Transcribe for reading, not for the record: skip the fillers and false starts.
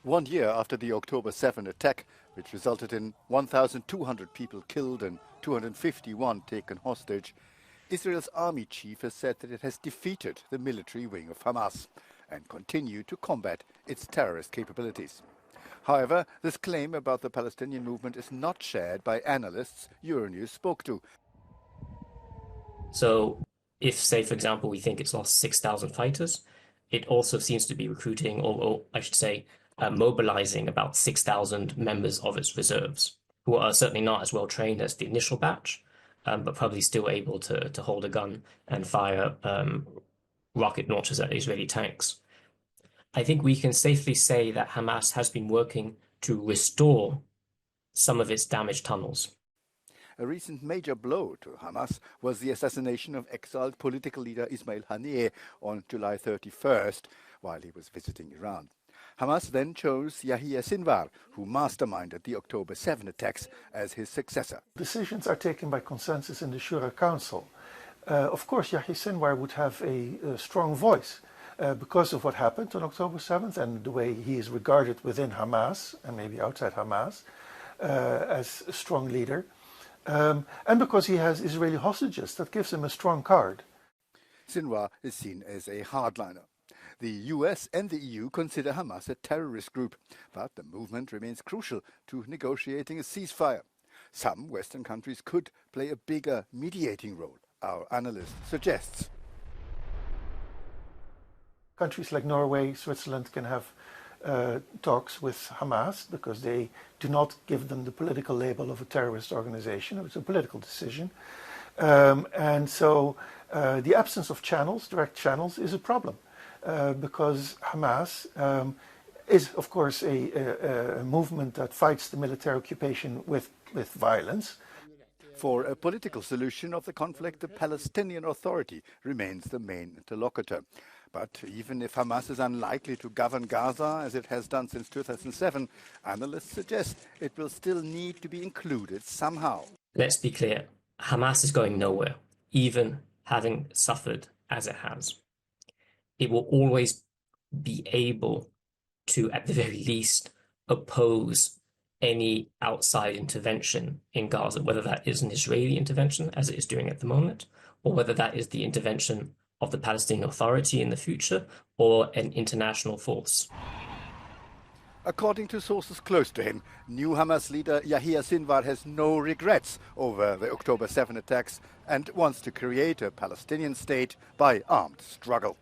1 year after the October 7 attack, which resulted in 1,200 people killed and 251 taken hostage, Israel's army chief has said that it has defeated the military wing of Hamas and continued to combat its terrorist capabilities. However, this claim about the Palestinian movement is not shared by analysts Euronews spoke to. So if, say, for example, we think it's lost 6,000 fighters, it also seems to be recruiting, or I should say, mobilizing about 6,000 members of its reserves, who are certainly not as well trained as the initial batch, but probably still able to hold a gun and fire rocket launchers at Israeli tanks. I think we can safely say that Hamas has been working to restore some of its damaged tunnels. A recent major blow to Hamas was the assassination of exiled political leader Ismail Haniyeh on July 31st while he was visiting Iran. Hamas then chose Yahya Sinwar, who masterminded the October 7 attacks, as his successor. Decisions are taken by consensus in the Shura Council. Of course, Yahya Sinwar would have a strong voice because of what happened on October 7th and the way he is regarded within Hamas and maybe outside Hamas as a strong leader. And because he has Israeli hostages, that gives him a strong card. Sinwar is seen as a hardliner. The US and the EU consider Hamas a terrorist group, but the movement remains crucial to negotiating a ceasefire. Some Western countries could play a bigger mediating role, our analyst suggests. Countries like Norway, Switzerland can have talks with Hamas because they do not give them the political label of a terrorist organization. It's a political decision. And so the absence of channels, direct channels, is a problem because Hamas is, of course, a movement that fights the military occupation with violence. For a political solution of the conflict, the Palestinian Authority remains the main interlocutor. But even if Hamas is unlikely to govern Gaza, as it has done since 2007, analysts suggest it will still need to be included somehow. Let's be clear, Hamas is going nowhere, even having suffered as it has. It will always be able to, at the very least, oppose any outside intervention in Gaza, whether that is an Israeli intervention, as it is doing at the moment, or whether that is the intervention of the Palestinian Authority in the future, or an international force. According to sources close to him, new Hamas leader Yahya Sinwar has no regrets over the October 7 attacks and wants to create a Palestinian state by armed struggle.